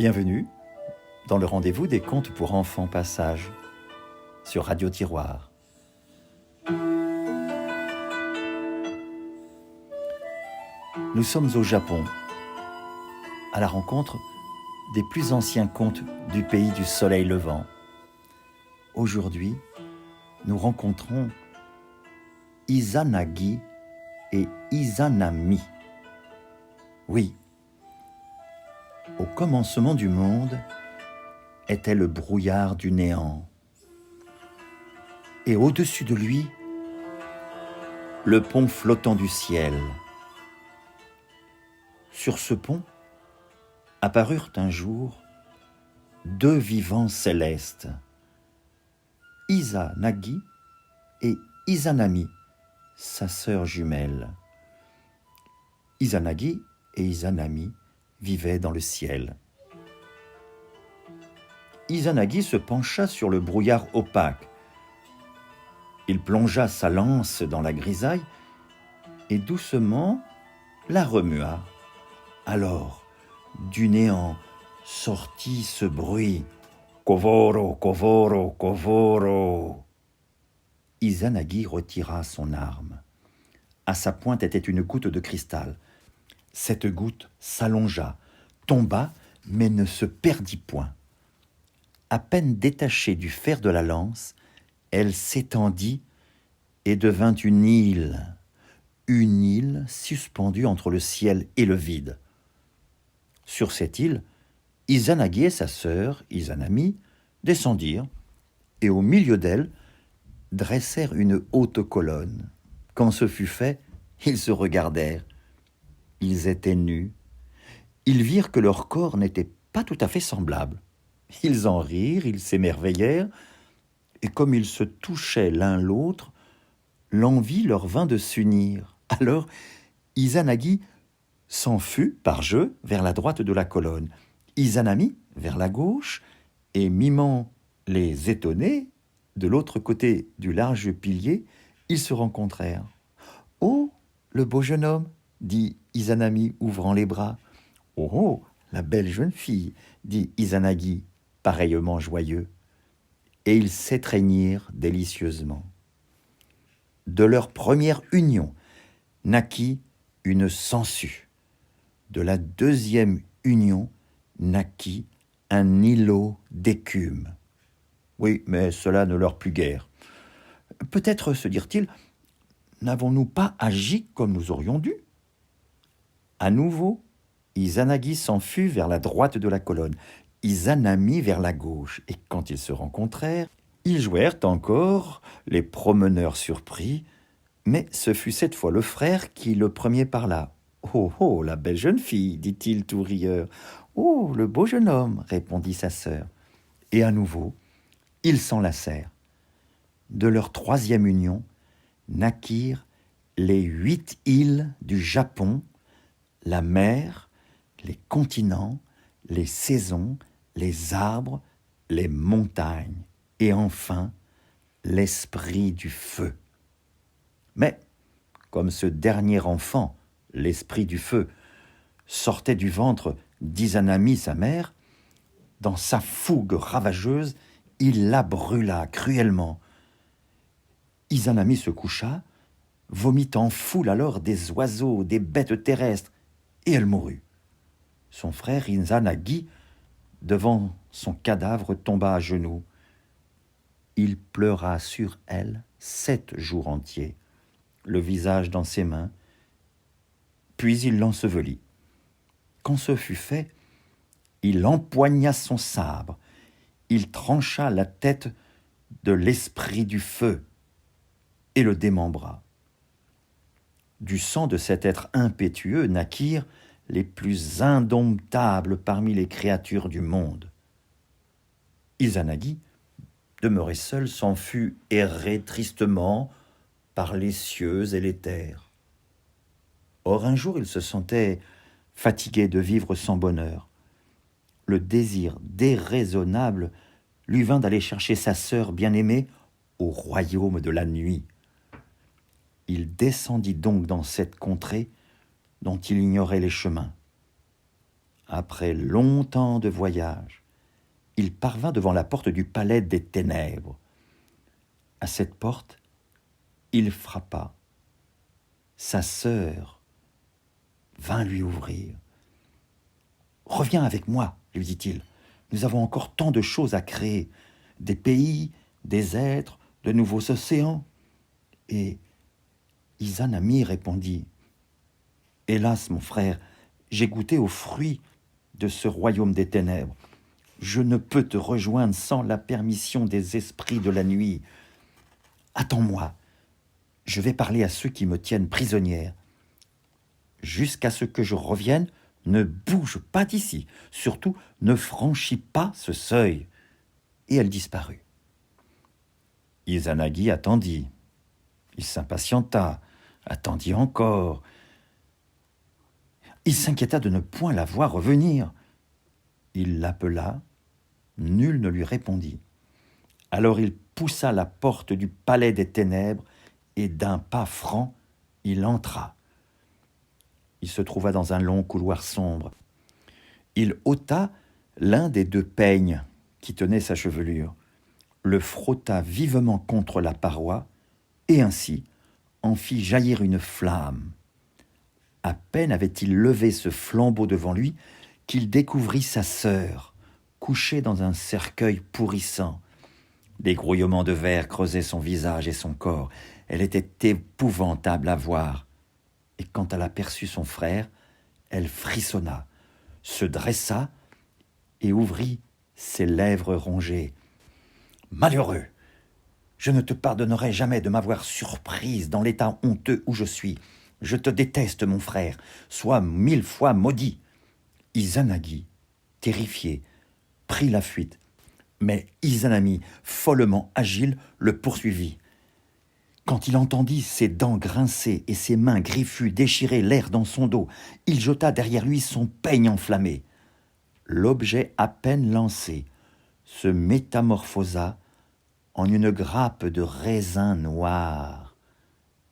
Bienvenue dans le rendez-vous des contes pour enfants Passage sur Radio Tiroir. Nous sommes au Japon, à la rencontre des plus anciens contes du pays du soleil levant. Aujourd'hui, nous rencontrons Izanagi et Izanami. Oui, au commencement du monde était le brouillard du néant. Et au-dessus de lui, le pont flottant du ciel. Sur ce pont apparurent un jour deux vivants célestes, Izanagi et Izanami, sa sœur jumelle. Izanagi et Izanami vivaient dans le ciel. Izanagi se pencha sur le brouillard opaque. Il plongea sa lance dans la grisaille et doucement la remua. Alors, du néant sortit ce bruit. Kovoro, kovoro, kovoro. Izanagi retira son arme. À sa pointe était une goutte de cristal. Cette goutte s'allongea, tomba, mais ne se perdit point. À peine détachée du fer de la lance, elle s'étendit et devint une île suspendue entre le ciel et le vide. Sur cette île, Izanagi et sa sœur, Izanami, descendirent et au milieu d'elle, dressèrent une haute colonne. Quand ce fut fait, ils se regardèrent. Ils étaient nus. Ils virent que leur corps n'était pas tout à fait semblable. Ils en rirent, ils s'émerveillèrent, et comme ils se touchaient l'un l'autre, l'envie leur vint de s'unir. Alors, Izanagi s'en fut, par jeu, vers la droite de la colonne, Izanami vers la gauche, et mimant les étonnés, de l'autre côté du large pilier, ils se rencontrèrent. « Oh, le beau jeune homme !» dit Izanami, ouvrant les bras. « Oh, la belle jeune fille !» dit Izanagi, pareillement joyeux. Et ils s'étreignirent délicieusement. De leur première union naquit une sangsue. De la deuxième union naquit un îlot d'écume. Oui, mais cela ne leur plut guère. Peut-être, se dirent-ils, n'avons-nous pas agi comme nous aurions dû ? À nouveau, Izanagi s'enfuit vers la droite de la colonne, Izanami vers la gauche, et quand ils se rencontrèrent, ils jouèrent encore les promeneurs surpris, mais ce fut cette fois le frère qui le premier parla. « Oh, oh, la belle jeune fille !» dit-il tout rieur. « Oh, le beau jeune homme !» répondit sa sœur. Et à nouveau, ils s'enlacèrent. De leur troisième union naquirent les 8 îles du Japon, la mer, les continents, les saisons, les arbres, les montagnes, et enfin l'esprit du feu. Mais, comme ce dernier enfant, l'esprit du feu, sortait du ventre d'Izanami, sa mère, dans sa fougue ravageuse, il la brûla cruellement. Izanami se coucha, vomit en foule alors des oiseaux, des bêtes terrestres, et elle mourut. Son frère Izanagi, devant son cadavre, tomba à genoux. Il pleura sur elle 7 jours entiers, le visage dans ses mains, puis il l'ensevelit. Quand ce fut fait, il empoigna son sabre, il trancha la tête de l'esprit du feu et le démembra. Du sang de cet être impétueux naquirent les plus indomptables parmi les créatures du monde. Izanagi, demeuré seul, s'en fut errer tristement par les cieux et les terres. Or un jour il se sentait fatigué de vivre sans bonheur. Le désir déraisonnable lui vint d'aller chercher sa sœur bien-aimée au royaume de la nuit. Il descendit donc dans cette contrée dont il ignorait les chemins. Après longtemps de voyage, il parvint devant la porte du palais des ténèbres. À cette porte, il frappa. Sa sœur vint lui ouvrir. « Reviens avec moi, lui dit-il. Nous avons encore tant de choses à créer, des pays, des êtres, de nouveaux océans. » Et Izanami répondit, « Hélas, mon frère, j'ai goûté aux fruits de ce royaume des ténèbres. Je ne peux te rejoindre sans la permission des esprits de la nuit. Attends-moi, je vais parler à ceux qui me tiennent prisonnière. Jusqu'à ce que je revienne, ne bouge pas d'ici, surtout ne franchis pas ce seuil. » Et elle disparut. Izanagi attendit. Il s'impatienta, attendit encore. Il s'inquiéta de ne point la voir revenir. Il l'appela, nul ne lui répondit. Alors il poussa la porte du palais des ténèbres et d'un pas franc, il entra. Il se trouva dans un long couloir sombre. Il ôta l'un des deux peignes qui tenaient sa chevelure, le frotta vivement contre la paroi et ainsi en fit jaillir une flamme. À peine avait-il levé ce flambeau devant lui qu'il découvrit sa sœur, couchée dans un cercueil pourrissant. Des grouillements de verre creusaient son visage et son corps. Elle était épouvantable à voir. Et quand elle aperçut son frère, elle frissonna, se dressa et ouvrit ses lèvres rongées. « Malheureux, je ne te pardonnerai jamais de m'avoir surprise dans l'état honteux où je suis. Je te déteste, mon frère, sois 1000 fois maudit. » Izanagi, terrifié, prit la fuite. Mais Izanami, follement agile, le poursuivit. Quand il entendit ses dents grincer et ses mains griffues déchirer l'air dans son dos, il jeta derrière lui son peigne enflammé. L'objet à peine lancé se métamorphosa en une grappe de raisin noir.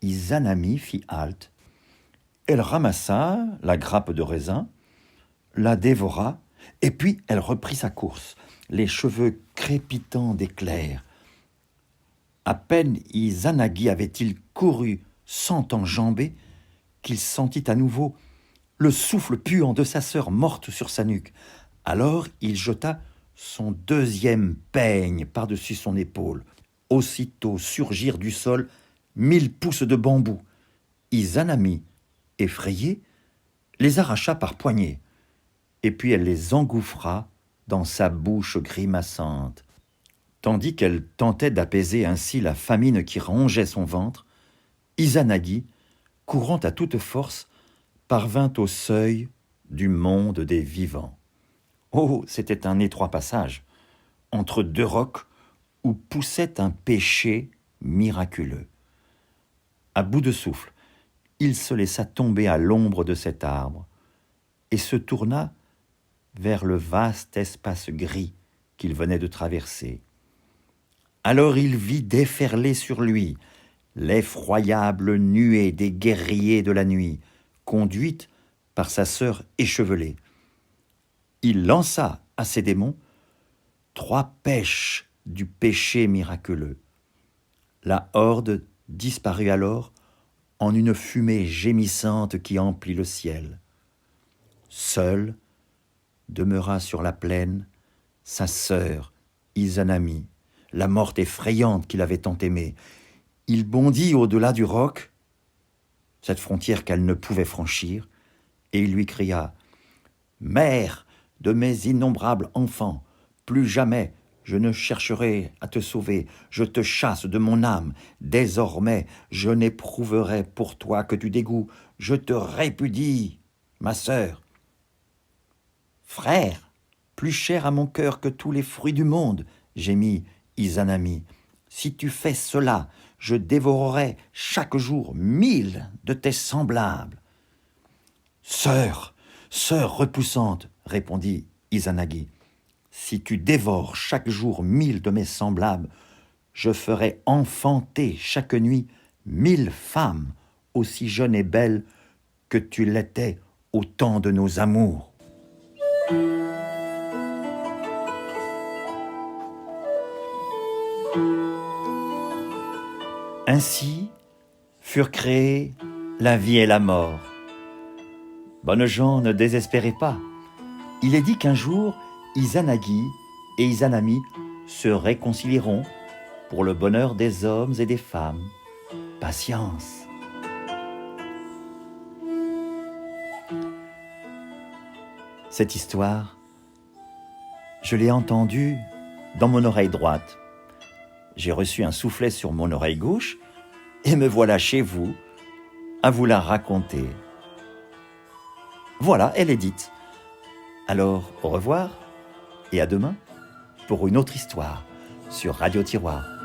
Izanami fit halte. Elle ramassa la grappe de raisin, la dévora, et puis elle reprit sa course, les cheveux crépitants d'éclairs. À peine Izanagi avait-il couru sans enjamber qu'il sentit à nouveau le souffle puant de sa sœur morte sur sa nuque. Alors il jeta son deuxième peigne par-dessus son épaule. Aussitôt surgirent du sol 1000 pousses de bambou. Izanami, effrayée, les arracha par poignées, et puis elle les engouffra dans sa bouche grimaçante. Tandis qu'elle tentait d'apaiser ainsi la famine qui rongeait son ventre, Izanagi, courant à toute force, parvint au seuil du monde des vivants. Oh, c'était un étroit passage, entre deux rocs où poussait un pêcher miraculeux. À bout de souffle, il se laissa tomber à l'ombre de cet arbre et se tourna vers le vaste espace gris qu'il venait de traverser. Alors il vit déferler sur lui l'effroyable nuée des guerriers de la nuit, conduite par sa sœur échevelée. Il lança à ces démons 3 pêches du péché miraculeux. La horde disparut alors en une fumée gémissante qui emplit le ciel. Seule demeura sur la plaine sa sœur Izanami, la morte effrayante qu'il avait tant aimée. Il bondit au-delà du roc, cette frontière qu'elle ne pouvait franchir, et il lui cria « Mère de mes innombrables enfants, plus jamais je ne chercherai à te sauver, je te chasse de mon âme. Désormais, je n'éprouverai pour toi que du dégoût. Je te répudie, ma sœur. Frère, plus cher à mon cœur que tous les fruits du monde, gémit Izanami. Si tu fais cela, je dévorerai chaque jour 1000 de tes semblables. Sœur repoussante, répondit Izanagi, si tu dévores chaque jour 1000 de mes semblables, je ferai enfanter chaque nuit 1000 femmes aussi jeunes et belles que tu l'étais au temps de nos amours. Ainsi furent créées la vie et la mort. Bonnes gens, ne désespérez pas. Il est dit qu'un jour, Izanagi et Izanami se réconcilieront pour le bonheur des hommes et des femmes. Patience. Cette histoire, je l'ai entendue dans mon oreille droite. J'ai reçu un soufflet sur mon oreille gauche et me voilà chez vous à vous la raconter. Voilà, elle est dite. Alors, au revoir et à demain pour une autre histoire sur Radio Tiroir.